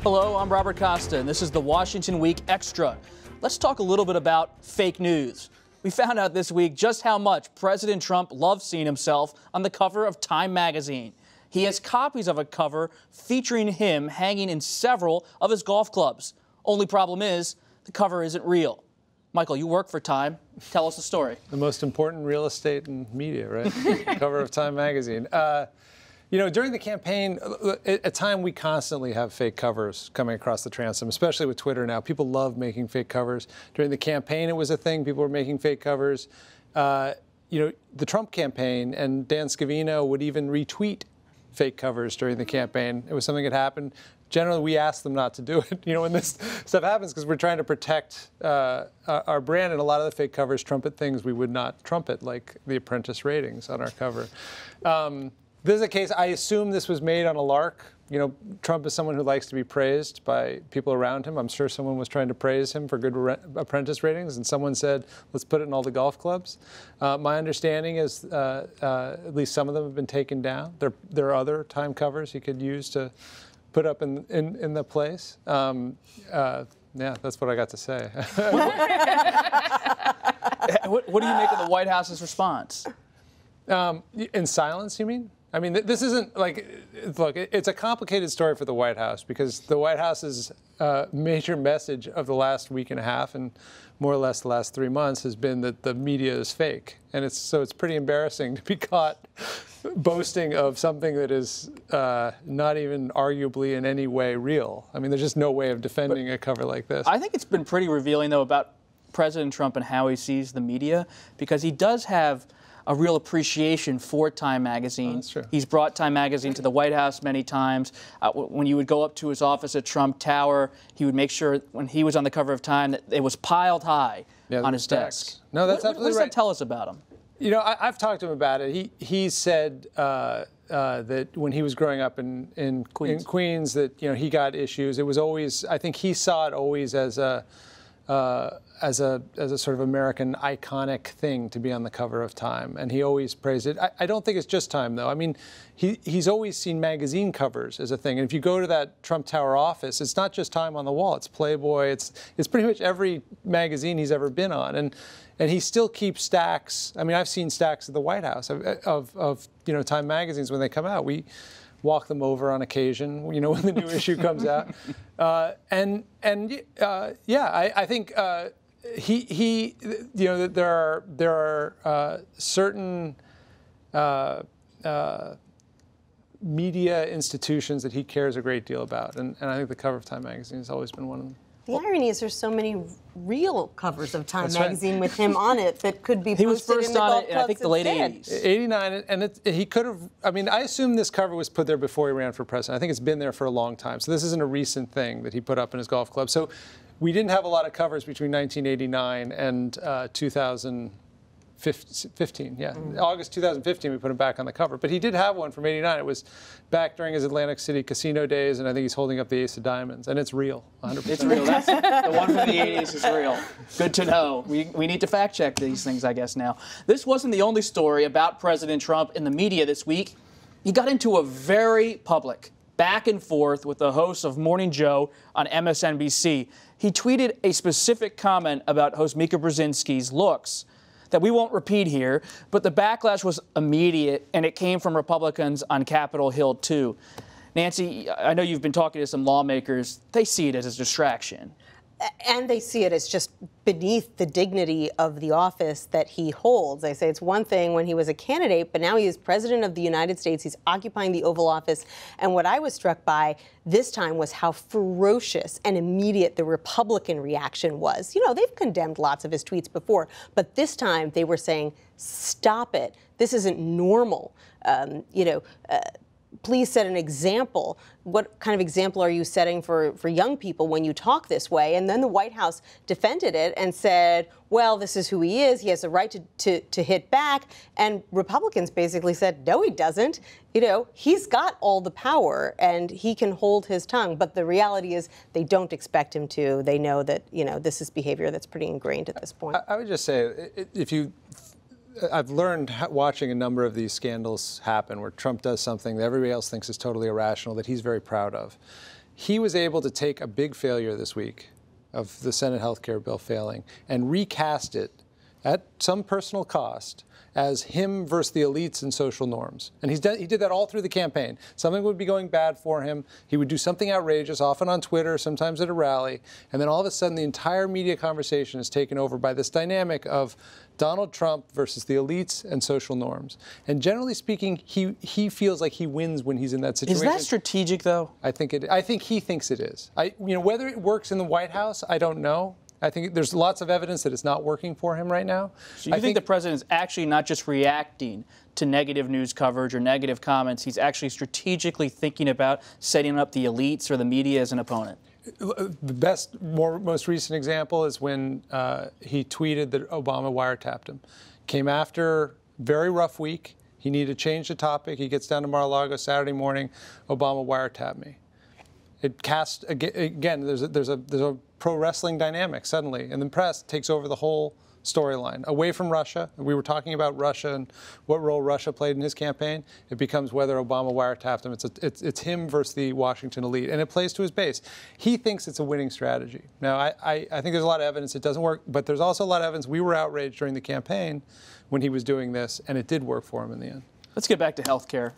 Hello, I'm Robert Costa, and this is the Washington Week Extra. Let's talk a little bit about fake news. We found out this week just how much President Trump loves seeing himself on the cover of Time magazine. He has copies of a cover featuring him hanging in several of his golf clubs. Only problem is, the cover isn't real. Michael, you work for Time. Tell us the story. The most important real estate and media, right? Cover of Time magazine. You know, during the campaign, at Time, we constantly have fake covers coming across the transom, especially with Twitter now. People love making fake covers. During the campaign, it was a thing. People were making fake covers. You know, the Trump campaign, and Dan Scavino would even retweet fake covers during the campaign. It was something that happened. Generally, we ask them not to do it, you know, when this stuff happens, because we're trying to protect our brand, and a lot of the fake covers trumpet things we would not trumpet, like the Apprentice ratings on our cover. This is a case, I assume this was made on a lark. You know, Trump is someone who likes to be praised by people around him. I'm sure someone was trying to praise him for good Apprentice ratings, and someone said, let's put it in all the golf clubs. My understanding is at least some of them have been taken down. There are other Time covers he could use to put up in the place. Yeah, that's what I got to say. What do you make of the White House's response? In silence, you mean? I mean, this isn't like, look, it's a complicated story for the White House, because the White House's major message of the last week and a half, and more or less the last 3 months, has been that the media is fake. And so it's pretty embarrassing to be caught boasting of something that is not even arguably in any way real. I mean, there's just no way of defending a cover like this. I think it's been pretty revealing, though, about President Trump and how he sees the media, because he does have a real appreciation for Time magazine. Oh, that's true. He's brought Time magazine to the White House many times. When you would go up to his office at Trump Tower, he would make sure when he was on the cover of Time that it was piled high on his desk. No, that's absolutely right. What does that tell us about him? You know, I've talked to him about it. He said that when he was growing up in Queens, that, you know, he got issues. It was always, I think he saw it always as a sort of American iconic thing to be on the cover of Time, and he always praised it. I don't think it's just Time, though. I mean, he's always seen magazine covers as a thing, and if you go to that Trump Tower office, it's not just Time on the wall. It's Playboy. It's pretty much every magazine he's ever been on, and he still keeps stacks. I mean, I've seen stacks at the White House of you know, Time magazines when they come out. We walk them over on occasion, you know, when the new issue comes out, yeah, I think he you know, that there are certain media institutions that he cares a great deal about, and I think the cover of Time magazine has always been one of them. The irony is there's so many real covers of Time magazine with him on it that could be posted He was first in the on golf it in, I think, the late instead. 80s. 89, and he could have, I mean, I assume this cover was put there before he ran for president. I think it's been there for a long time. So this isn't a recent thing that he put up in his golf club. So we didn't have a lot of covers between 1989 and 2015, yeah. August 2015, we put him back on the cover. But he did have one from 89. It was back during his Atlantic City casino days, and I think he's holding up the Ace of Diamonds. And it's real, 100%. It's real. That's, the one from the 80s is real. Good to know. We need to fact check these things, I guess, now. This wasn't the only story about President Trump in the media this week. He got into a very public back and forth with the host of Morning Joe on MSNBC. He tweeted a specific comment about host Mika Brzezinski's looks that we won't repeat here, but the backlash was immediate, and it came from Republicans on Capitol Hill, too. Nancy, I know you've been talking to some lawmakers. They see it as a distraction. And they see it as just beneath the dignity of the office that he holds. They say it's one thing when he was a candidate, but now he is president of the United States. He's occupying the Oval Office. And what I was struck by this time was how ferocious and immediate the Republican reaction was. You know, they've condemned lots of his tweets before, but this time they were saying, stop it. This isn't normal. Please set an example. What kind of example are you setting for young people when you talk this way? And then the White House defended it and said, well, this is who he is. He has the right to hit back. And Republicans basically said, no, he doesn't. You know, he's got all the power and he can hold his tongue. But the reality is they don't expect him to. They know that, you know, this is behavior that's pretty ingrained at this point. I would just say, I've learned watching a number of these scandals happen where Trump does something that everybody else thinks is totally irrational that he's very proud of. he was able to take a big failure this week of the Senate health care bill failing and recast it at some personal cost as him versus the elites and social norms. And he did that all through the campaign. Something would be going bad for him. He would do something outrageous, often on Twitter, sometimes at a rally. And then all of a sudden, the entire media conversation is taken over by this dynamic of Donald Trump versus the elites and social norms. And generally speaking, he feels like he wins when he's in that situation. Is that strategic, though? I think he thinks it is. Whether it works in the White House, I don't know. I think there's lots of evidence that it's not working for him right now. So you think the president is actually not just reacting to negative news coverage or negative comments, he's actually strategically thinking about setting up the elites or the media as an opponent? The most recent example is when he tweeted that Obama wiretapped him. Came after a very rough week. He needed to change the topic. He gets down to Mar-a-Lago Saturday morning. Obama wiretapped me. It cast again. There's a pro wrestling dynamic suddenly, and the press takes over the whole storyline away from Russia. We were talking about Russia and what role Russia played in his campaign. It becomes whether Obama wiretapped him. It's him versus the Washington elite, and it plays to his base. He thinks it's a winning strategy. Now, I think there's a lot of evidence it doesn't work, but there's also a lot of evidence. We were outraged during the campaign when he was doing this, and it did work for him in the end. Let's get back to health care.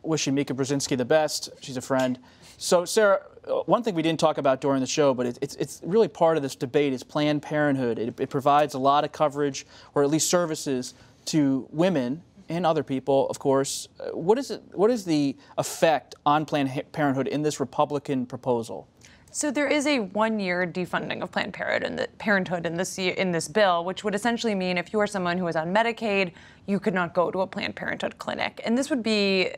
Wishing Mika Brzezinski the best. She's a friend. So, Sarah, one thing we didn't talk about during the show, but it's really part of this debate, is Planned Parenthood. It provides a lot of coverage, or at least services, to women and other people, of course. What is the effect on Planned Parenthood in this Republican proposal? So there is a one-year defunding of Planned Parenthood in this bill, which would essentially mean if you are someone who is on Medicaid, you could not go to a Planned Parenthood clinic. And this would be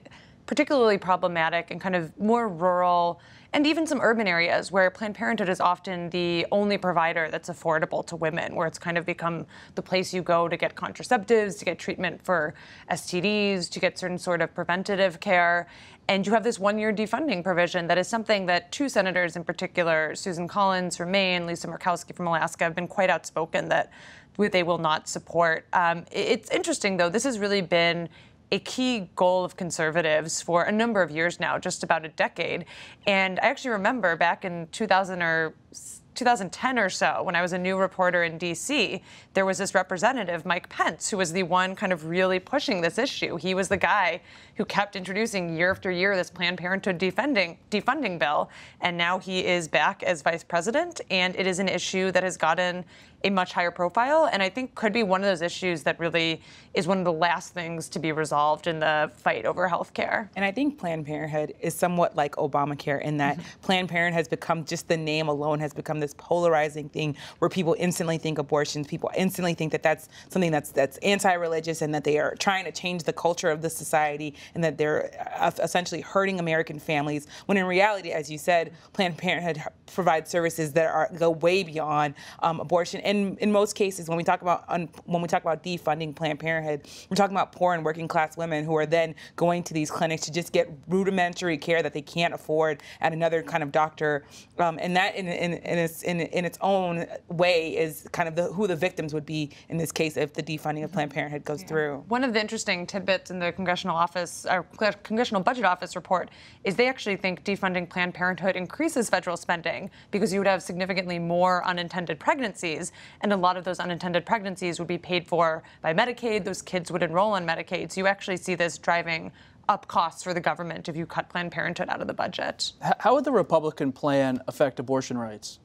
particularly problematic in kind of more rural and even some urban areas where Planned Parenthood is often the only provider that's affordable to women, where it's kind of become the place you go to get contraceptives, to get treatment for STDs, to get certain sort of preventative care. And you have this one-year defunding provision that is something that two senators in particular, Susan Collins from Maine, Lisa Murkowski from Alaska, have been quite outspoken that they will not support. It's interesting, though. This has really been a key goal of conservatives for a number of years now, just about a decade. And I actually remember back in 2010 or so, when I was a new reporter in D.C., there was this representative, Mike Pence, who was the one kind of really pushing this issue. He was the guy who kept introducing year after year this Planned Parenthood defunding bill. And now he is back as vice president, and it is an issue that has gotten a much higher profile, and I think could be one of those issues that really is one of the last things to be resolved in the fight over health care. And I think Planned Parenthood is somewhat like Obamacare in that Planned Parenthood has become, just the name alone has become this polarizing thing where people instantly think abortions, people instantly think that that's something that's anti-religious, and that they are trying to change the culture of the society, and that they're essentially hurting American families, when in reality, as you said, Planned Parenthood provides services that go way beyond abortion. And in most cases, when we talk about defunding Planned Parenthood, we're talking about poor and working class women who are then going to these clinics to just get rudimentary care that they can't afford at another kind of doctor, and that in its own way is kind of who the victims would be in this case if the defunding of Planned Parenthood goes through. One of the interesting tidbits in the Congressional Budget Office report is they actually think defunding Planned Parenthood increases federal spending because you would have significantly more unintended pregnancies, and a lot of those unintended pregnancies would be paid for by Medicaid. Those kids would enroll on Medicaid. So you actually see this driving up costs for the government if you cut Planned Parenthood out of the budget. How would the Republican plan affect abortion rights?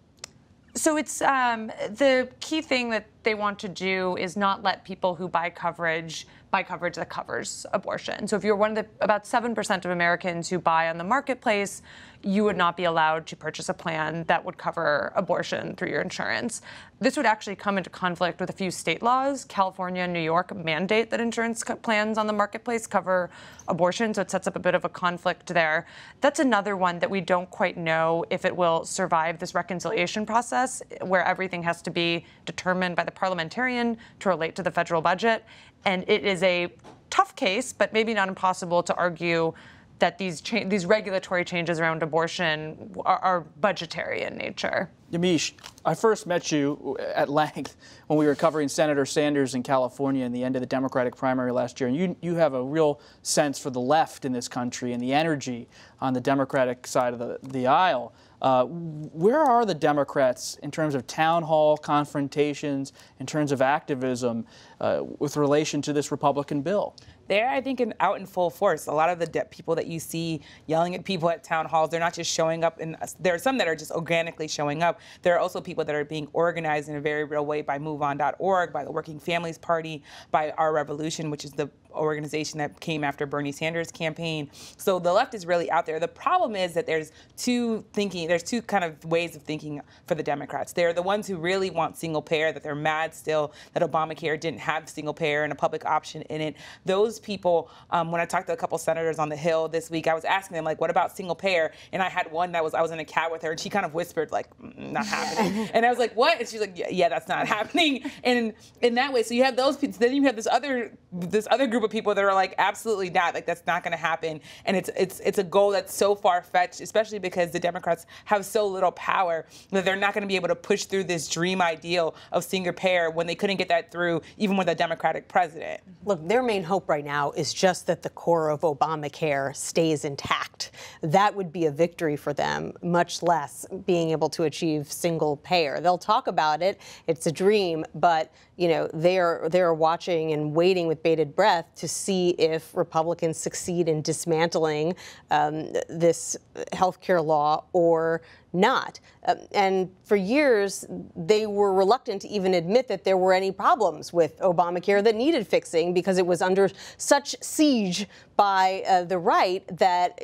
So it's the key thing that they want to do is not let people who buy coverage that covers abortion. So if you're one of the about 7% of Americans who buy on the marketplace, you would not be allowed to purchase a plan that would cover abortion through your insurance. This would actually come into conflict with a few state laws. California and New York mandate that insurance plans on the marketplace cover abortion, so it sets up a bit of a conflict there. That's another one that we don't quite know if it will survive this reconciliation process, where everything has to be determined by the parliamentarian to relate to the federal budget. And it is a tough case, but maybe not impossible to argue that these regulatory changes around abortion are budgetary in nature. Yamiche, I first met you at length when we were covering Senator Sanders in California in the end of the Democratic primary last year. And you have a real sense for the left in this country and the energy on the Democratic side of the aisle. Where are the Democrats in terms of town hall confrontations, in terms of activism with relation to this Republican bill? They're, I think, out in full force. A lot of the people that you see yelling at people at town halls, they're not just showing up. There are some that are just organically showing up. There are also people that are being organized in a very real way by MoveOn.org, by the Working Families Party, by Our Revolution, which is the organization that came after Bernie Sanders' campaign. So the left is really out there. The problem is that there's two kind of ways of thinking for the Democrats. They're the ones who really want single payer, that they're mad still that Obamacare didn't have single payer and a public option in it. Those people, when I talked to a couple senators on the Hill this week, I was asking them, like, what about single payer? And I had one I was in a cab with her, and she kind of whispered, like, not happening. And I was like, what? And she's like, yeah, that's not happening. And in that way, so you have those people. Then you have this other group of people that are like, absolutely not, like, that's not going to happen. And it's a goal that's so far-fetched, especially because the Democrats have so little power that they're not going to be able to push through this dream ideal of single payer when they couldn't get that through even with a Democratic president. Look, their main hope right now is just that the core of Obamacare stays intact. That would be a victory for them, much less being able to achieve single payer. They'll talk about it. It's a dream, but they're watching and waiting with bated breath to see if Republicans succeed in dismantling this health care law or not. And for years, they were reluctant to even admit that there were any problems with Obamacare that needed fixing because it was under such siege by the right that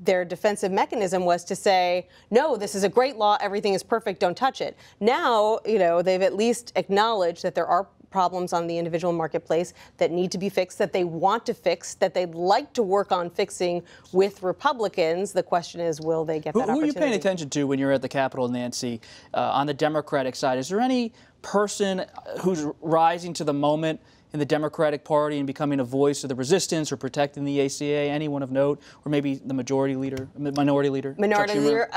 their defensive mechanism was to say, no, this is a great law, everything is perfect, don't touch it. Now, they've at least acknowledged that there are problems on the individual marketplace that need to be fixed, that they want to fix, that they'd like to work on fixing with Republicans. The question is, will they get that opportunity? Who are you paying attention to when you're at the Capitol, Nancy, on the Democratic side? Is there any person who's rising to the moment in the Democratic Party and becoming a voice of the resistance or protecting the ACA? Anyone of note? Or maybe the minority leader? Minority leader.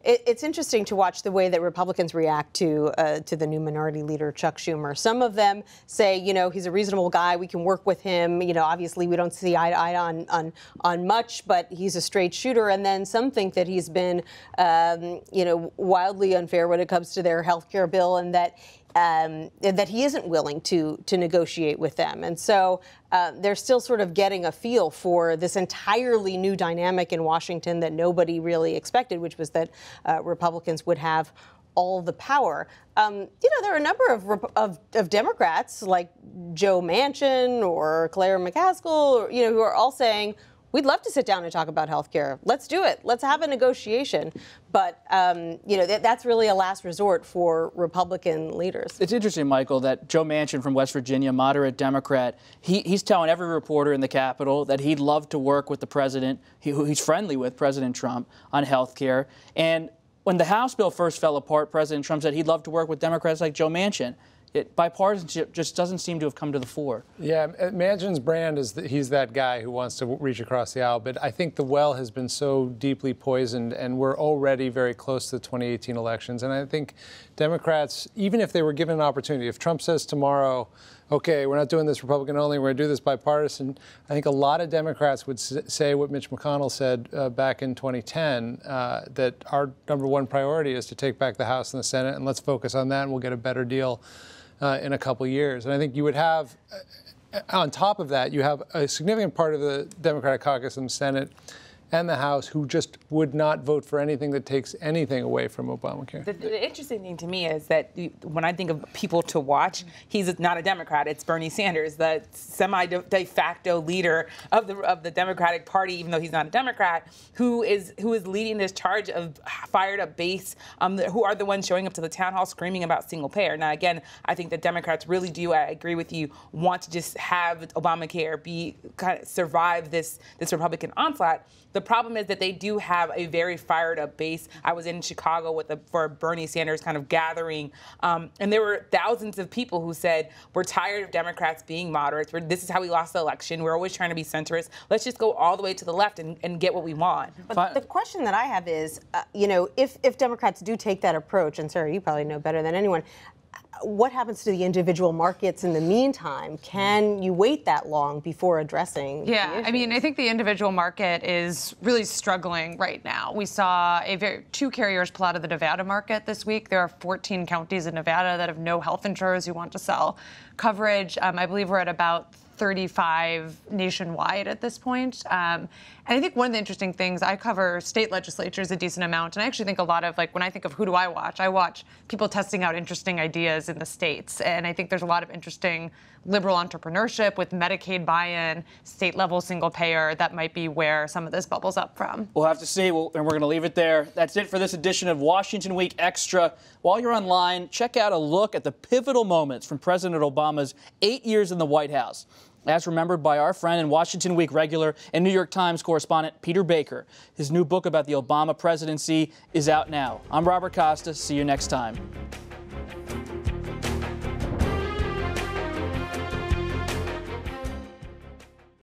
It's interesting to watch the way that Republicans react to the new minority leader, Chuck Schumer. Some of them say, he's a reasonable guy, we can work with him. Obviously we don't see eye to eye on much, but he's a straight shooter. And then some think that he's been, wildly unfair when it comes to their health care bill, and that he isn't willing to negotiate with them. And so they're still sort of getting a feel for this entirely new dynamic in Washington that nobody really expected, which was that Republicans would have all the power. There are a number of Democrats like Joe Manchin or Claire McCaskill, who are all saying, we'd love to sit down and talk about health care. Let's do it. Let's have a negotiation. But, that's really a last resort for Republican leaders. It's interesting, Michael, that Joe Manchin from West Virginia, moderate Democrat, he's telling every reporter in the Capitol that he'd love to work with the president, who he's friendly with, President Trump, on health care. And when the House bill first fell apart, President Trump said he'd love to work with Democrats like Joe Manchin. Bipartisanship just doesn't seem to have come to the fore. Yeah, Manchin's brand is that he's that guy who wants to reach across the aisle, but I think the well has been so deeply poisoned, and we're already very close to the 2018 elections. And I think Democrats, even if they were given an opportunity, if Trump says tomorrow, okay, we're not doing this Republican only, we're going to do this bipartisan, I think a lot of Democrats would say what Mitch McConnell said back in 2010, that our number one priority is to take back the House and the Senate, and let's focus on that, and we'll get a better deal in a couple years. And I think you would have, on top of that, you have a significant part of the Democratic caucus in the Senate and the House who just would not vote for anything that takes anything away from Obamacare. The interesting thing to me is that when I think of people to watch, he's not a Democrat. It's Bernie Sanders, the semi-de facto leader of the Democratic Party, even though he's not a Democrat, who is leading this charge of fired up base, who are the ones showing up to the town hall screaming about single payer. Now, again, I think that Democrats really do, I agree with you, want to just have Obamacare survive this Republican onslaught. The The problem is that they do have a very fired up base. I was in Chicago for Bernie Sanders kind of gathering, and there were thousands of people who said, we're tired of Democrats being moderates. This is how we lost the election. We're always trying to be centrist. Let's just go all the way to the left and get what we want. But the question that I have is, if Democrats do take that approach, and Sarah, you probably know better than anyone, what happens to the individual markets in the meantime? Can you wait that long before addressing the issues? I mean, I think the individual market is really struggling right now. We saw two carriers pull out of the Nevada market this week. There are 14 counties in Nevada that have no health insurers who want to sell coverage. I believe we're at about 35 nationwide at this point. And I think one of the interesting things, I cover state legislatures a decent amount, and I actually think a lot of, when I think of who do I watch people testing out interesting ideas in the states. And I think there's a lot of interesting liberal entrepreneurship with Medicaid buy-in, state-level single payer. That might be where some of this bubbles up from. We'll have to see, and we're going to leave it there. That's it for this edition of Washington Week Extra. While you're online, check out a look at the pivotal moments from President Obama's 8 years in the White House, as remembered by our friend and Washington Week regular and New York Times correspondent Peter Baker. His new book about the Obama presidency is out now. I'm Robert Costa. See you next time.